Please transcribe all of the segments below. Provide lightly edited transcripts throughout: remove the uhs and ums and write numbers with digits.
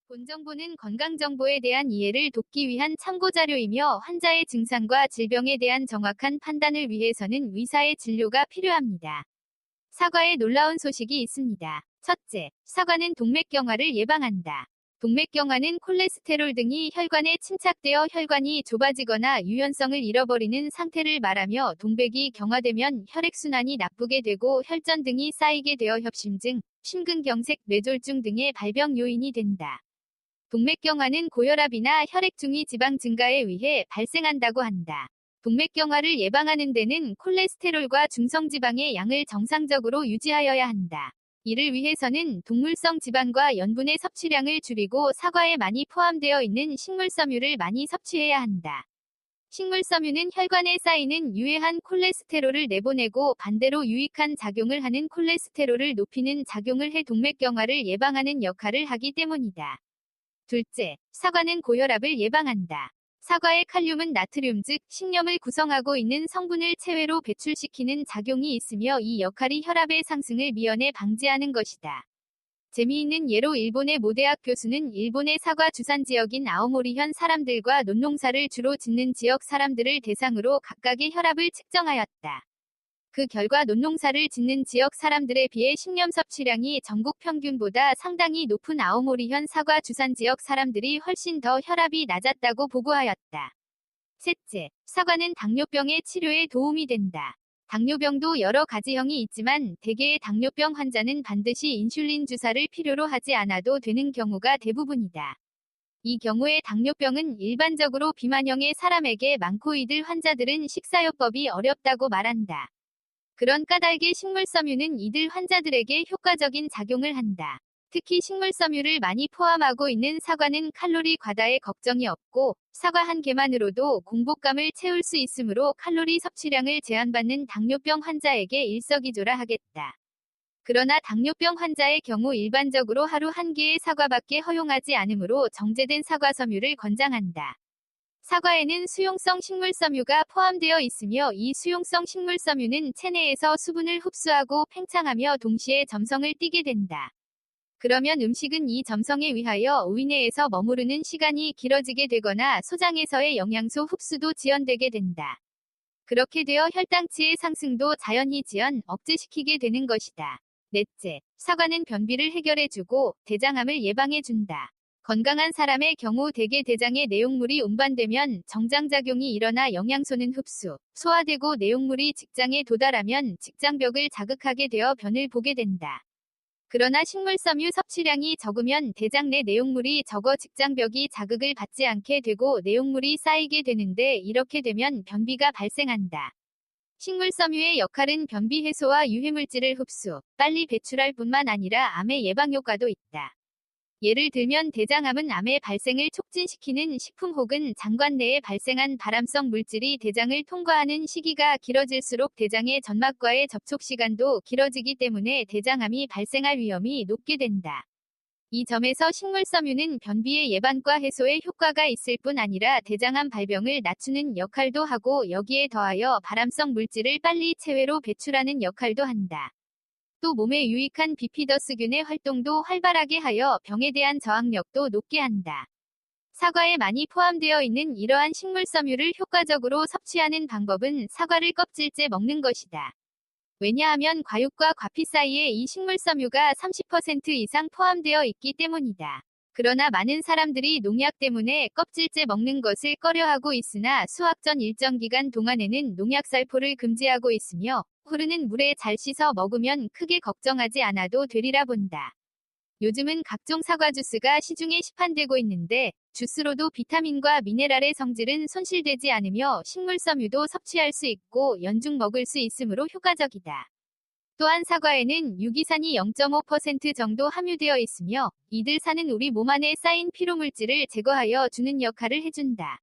본 정보는 건강정보에 대한 이해를 돕기 위한 참고자료이며 환자의 증상과 질병에 대한 정확한 판단을 위해서는 의사의 진료가 필요합니다. 사과에 놀라운 소식이 있습니다. 첫째, 사과는 동맥경화를 예방한다. 동맥경화는 콜레스테롤 등이 혈관에 침착되어 혈관이 좁아지거나 유연성을 잃어버리는 상태를 말하며 동맥이 경화되면 혈액순환이 나쁘게 되고 혈전 등이 쌓이게 되어 협심증, 심근경색, 뇌졸중 등의 발병 요인이 된다. 동맥경화는 고혈압이나 혈액중위 지방 증가에 의해 발생한다고 한다. 동맥경화를 예방하는 데는 콜레스테롤과 중성지방의 양을 정상적으로 유지하여야 한다. 이를 위해서는 동물성 지방과 연분의 섭취량을 줄이고 사과에 많이 포함되어 있는 식물섬유를 많이 섭취해야 한다. 식물섬유는 혈관에 쌓이는 유해한 콜레스테롤을 내보내고 반대로 유익한 작용을 하는 콜레스테롤을 높이는 작용을 해 동맥경화를 예방하는 역할을 하기 때문이다. 둘째, 사과는 고혈압을 예방한다. 사과의 칼륨은 나트륨 즉 식염을 구성하고 있는 성분을 체외로 배출시키는 작용이 있으며 이 역할이 혈압의 상승을 미연에 방지하는 것이다. 재미있는 예로 일본의 모 대학 교수는 일본의 사과 주산 지역인 아오모리현 사람들과 논농사를 주로 짓는 지역 사람들을 대상으로 각각의 혈압을 측정하였다. 그 결과 논농사를 짓는 지역 사람들에 비해 식염 섭취량이 전국 평균보다 상당히 높은 아오모리현 사과 주산 지역 사람들이 훨씬 더 혈압이 낮았다고 보고하였다. 셋째, 사과는 당뇨병의 치료에 도움이 된다. 당뇨병도 여러 가지형이 있지만 대개의 당뇨병 환자는 반드시 인슐린 주사를 필요로 하지 않아도 되는 경우가 대부분이다. 이 경우에 당뇨병은 일반적으로 비만형의 사람에게 많고 이들 환자들은 식사요법이 어렵다고 말한다. 그런 까닭에 식물섬유는 이들 환자들에게 효과적인 작용을 한다. 특히 식물섬유를 많이 포함하고 있는 사과는 칼로리 과다에 걱정이 없고 사과 한 개만으로도 공복감을 채울 수 있으므로 칼로리 섭취량을 제한받는 당뇨병 환자에게 일석이조라 하겠다. 그러나 당뇨병 환자의 경우 일반적으로 하루 한 개의 사과밖에 허용하지 않으므로 정제된 사과섬유를 권장한다. 사과에는 수용성 식물섬유가 포함되어 있으며 이 수용성 식물섬유는 체내에서 수분을 흡수하고 팽창하며 동시에 점성을 띠게 된다. 그러면 음식은 이 점성에 의하여 위내에서 머무르는 시간이 길어지게 되거나 소장에서의 영양소 흡수도 지연되게 된다. 그렇게 되어 혈당치의 상승도 자연히 억제시키게 되는 것이다. 넷째, 사과는 변비를 해결해주고 대장암을 예방해준다. 건강한 사람의 경우 대개 대장에 내용물이 운반되면 정장작용이 일어나 영양소는 흡수, 소화되고 내용물이 직장에 도달하면 직장벽을 자극하게 되어 변을 보게 된다. 그러나 식물섬유 섭취량이 적으면 대장 내 내용물이 적어 직장벽이 자극을 받지 않게 되고 내용물이 쌓이게 되는데 이렇게 되면 변비가 발생한다. 식물섬유의 역할은 변비 해소와 유해물질을 흡수, 빨리 배출할 뿐만 아니라 암의 예방 효과도 있다. 예를 들면 대장암은 암의 발생을 촉진시키는 식품 혹은 장관 내에 발생한 발암성 물질이 대장을 통과하는 시기가 길어질수록 대장의 점막과의 접촉 시간도 길어지기 때문에 대장암이 발생할 위험이 높게 된다. 이 점에서 식물섬유는 변비의 예방과 해소에 효과가 있을 뿐 아니라 대장암 발병을 낮추는 역할도 하고 여기에 더하여 발암성 물질을 빨리 체외로 배출하는 역할도 한다. 또 몸에 유익한 비피더스균의 활동도 활발하게 하여 병에 대한 저항력도 높게 한다. 사과에 많이 포함되어 있는 이러한 식물섬유를 효과적으로 섭취하는 방법은 사과를 껍질째 먹는 것이다. 왜냐하면 과육과 과피 사이에 이 식물섬유가 30% 이상 포함되어 있기 때문이다. 그러나 많은 사람들이 농약 때문에 껍질째 먹는 것을 꺼려하고 있으나 수확 전 일정 기간 동안에는 농약살포를 금지하고 있으며 흐르는 물에 잘 씻어 먹으면 크게 걱정하지 않아도 되리라 본다. 요즘은 각종 사과 주스가 시중에 시판되고 있는데 주스로도 비타민과 미네랄의 성질은 손실되지 않으며 식물섬유도 섭취할 수 있고 연중 먹을 수 있으므로 효과적이다. 또한 사과에는 유기산이 0.5% 정도 함유되어 있으며 이들 산은 우리 몸 안에 쌓인 피로물질을 제거하여 주는 역할을 해준다.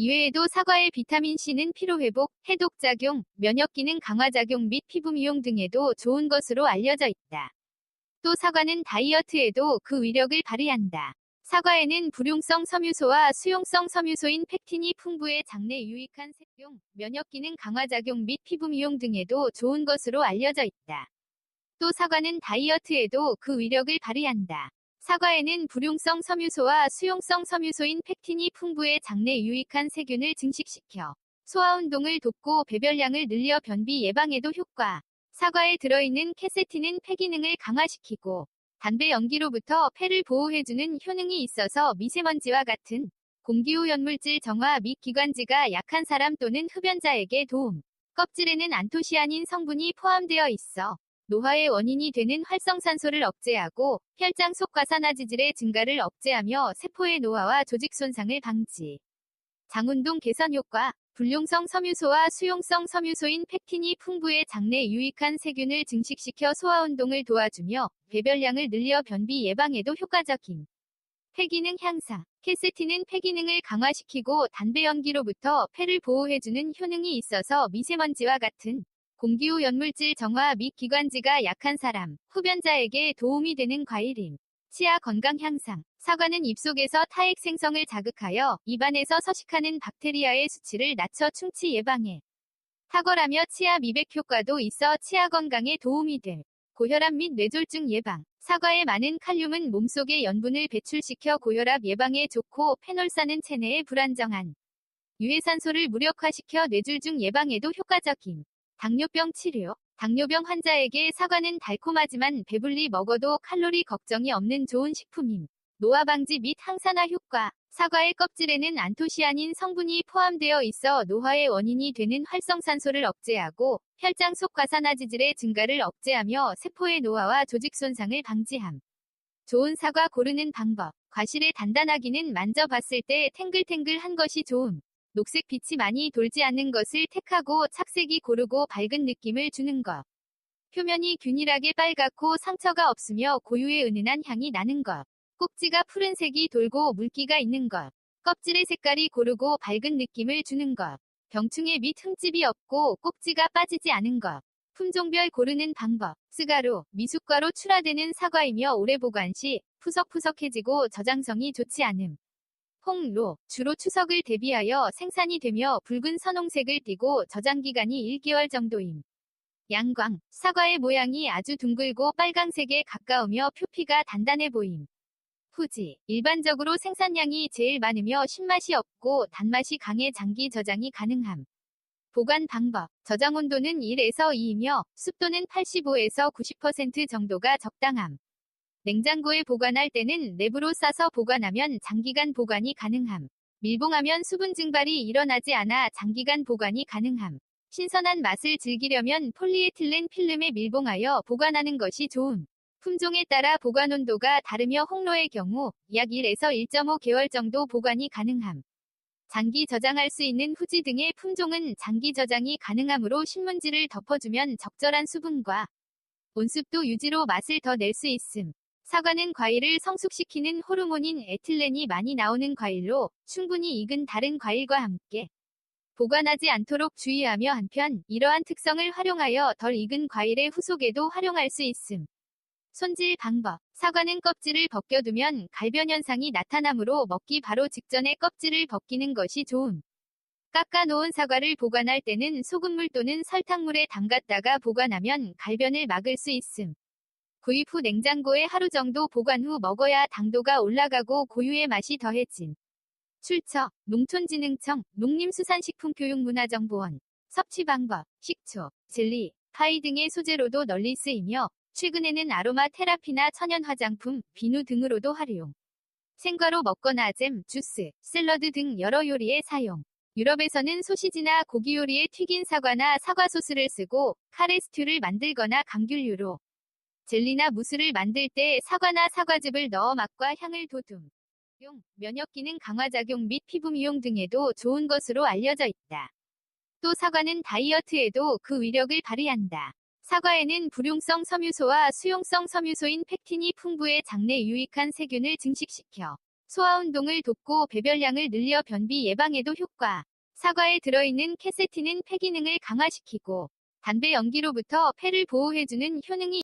이외에도 사과의 비타민C는 피로회복, 해독작용, 면역기능 강화작용 및 피부 미용 등에도 좋은 것으로 알려져 있다. 또 사과는 다이어트에도 그 위력을 발휘한다. 사과에는 불용성 섬유소와 수용성 섬유소인 펙틴이 풍부해 장내 유익한 색용, 면역기능 강화작용 및 피부 미용 등에도 좋은 것으로 알려져 있다. 또 사과는 다이어트에도 그 위력을 발휘한다. 사과에는 불용성 섬유소와 수용성 섬유소인 팩틴이 풍부해 장내 유익한 세균을 증식시켜 소화운동을 돕고 배변량을 늘려 변비 예방에도 효과. 사과에 들어있는 캐세틴은 폐 기능을 강화시키고 담배 연기로부터 폐를 보호해주는 효능이 있어서 미세먼지와 같은 공기오염물질 정화 및 기관지가 약한 사람 또는 흡연자에게 도움. 껍질에는 안토시아닌 성분이 포함되어 있어 노화의 원인이 되는 활성산소를 억제하고 혈장 속 과산화지질의 증가를 억제하며 세포의 노화와 조직 손상을 방지. 장운동 개선 효과. 불용성 섬유소와 수용성 섬유소인 팩틴이 풍부해 장내 유익한 세균을 증식시켜 소화운동을 도와주며 배변량을 늘려 변비 예방에도 효과적임. 폐기능 향상. 캐세틴은 폐 기능을 강화시키고 담배 연기로부터 폐를 보호해주는 효능이 있어서 미세먼지와 같은 공기오염물질 정화 및 기관지가 약한 사람, 흡연자에게 도움이 되는 과일임. 치아 건강 향상. 사과는 입속에서 타액 생성을 자극하여 입안에서 서식하는 박테리아의 수치를 낮춰 충치 예방에 탁월하며 치아 미백 효과도 있어 치아 건강에 도움이 돼. 고혈압 및 뇌졸중 예방. 사과의 많은 칼륨은 몸속의 염분을 배출시켜 고혈압 예방에 좋고 페놀산은 체내의 불안정한 유해산소를 무력화시켜 뇌졸중 예방에도 효과적임. 당뇨병 치료. 당뇨병 환자에게 사과는 달콤하지만 배불리 먹어도 칼로리 걱정이 없는 좋은 식품임. 노화 방지 및 항산화 효과. 사과의 껍질에는 안토시아닌 성분이 포함되어 있어 노화의 원인이 되는 활성산소를 억제하고 혈장 속 과산화지질의 증가를 억제하며 세포의 노화와 조직 손상을 방지함. 좋은 사과 고르는 방법. 과실의 단단하기는 만져봤을 때 탱글탱글한 것이 좋음. 녹색 빛이 많이 돌지 않는 것을 택하고 착색이 고르고 밝은 느낌을 주는 것. 표면이 균일하게 빨갛고 상처가 없으며 고유의 은은한 향이 나는 것. 꼭지가 푸른색이 돌고 물기가 있는 것. 껍질의 색깔이 고르고 밝은 느낌을 주는 것. 병충해 및 흠집이 없고 꼭지가 빠지지 않은 것. 품종별 고르는 방법. 스가로, 미숫가로 출하되는 사과이며 오래 보관 시 푸석푸석해지고 저장성이 좋지 않음. 홍로, 주로 추석을 대비하여 생산이 되며 붉은 선홍색을 띠고 저장기간이 1개월 정도임. 양광, 사과의 모양이 아주 둥글고 빨강색에 가까우며 표피가 단단해 보임. 후지, 일반적으로 생산량이 제일 많으며 신맛이 없고 단맛이 강해 장기 저장이 가능함. 보관 방법. 저장 온도는 1에서 2이며 습도는 85에서 90% 정도가 적당함. 냉장고에 보관할 때는 랩으로 싸서 보관하면 장기간 보관이 가능함. 밀봉하면 수분 증발이 일어나지 않아 장기간 보관이 가능함. 신선한 맛을 즐기려면 폴리에틸렌 필름에 밀봉하여 보관하는 것이 좋음. 품종에 따라 보관 온도가 다르며 홍로의 경우 약 1에서 1.5개월 정도 보관이 가능함. 장기 저장할 수 있는 후지 등의 품종은 장기 저장이 가능하므로 신문지를 덮어주면 적절한 수분과 온습도 유지로 맛을 더 낼 수 있음. 사과는 과일을 성숙시키는 호르몬인 에틸렌이 많이 나오는 과일로 충분히 익은 다른 과일과 함께 보관하지 않도록 주의하며 한편 이러한 특성을 활용하여 덜 익은 과일의 후속에도 활용할 수 있음. 손질 방법. 사과는 껍질을 벗겨두면 갈변 현상이 나타나므로 먹기 바로 직전에 껍질을 벗기는 것이 좋음. 깎아놓은 사과를 보관할 때는 소금물 또는 설탕물에 담갔다가 보관하면 갈변을 막을 수 있음. 구입 후 냉장고에 하루 정도 보관 후 먹어야 당도가 올라가고 고유의 맛이 더해짐. 출처, 농촌진흥청, 농림수산식품교육문화정보원. 섭취 방법, 식초, 젤리, 파이 등의 소재로도 널리 쓰이며 최근에는 아로마 테라피나 천연 화장품, 비누 등으로도 활용. 생과로 먹거나 잼, 주스, 샐러드 등 여러 요리에 사용. 유럽에서는 소시지나 고기 요리에 튀긴 사과나 사과 소스를 쓰고 카레 스튜를 만들거나 감귤류로 젤리나 무스를 만들 때 사과나 사과즙을 넣어 맛과 향을 돋움. 면역 기능 강화 작용 및 피부 미용 등에도 좋은 것으로 알려져 있다. 또 사과는 다이어트에도 그 위력을 발휘한다. 사과에는 불용성 섬유소와 수용성 섬유소인 팩틴이 풍부해 장내 유익한 세균을 증식시켜 소화운동을 돕고 배변량을 늘려 변비 예방에도 효과. 사과에 들어있는 캐세틴은 폐 기능을 강화시키고 담배 연기로부터 폐를 보호해주는 효능이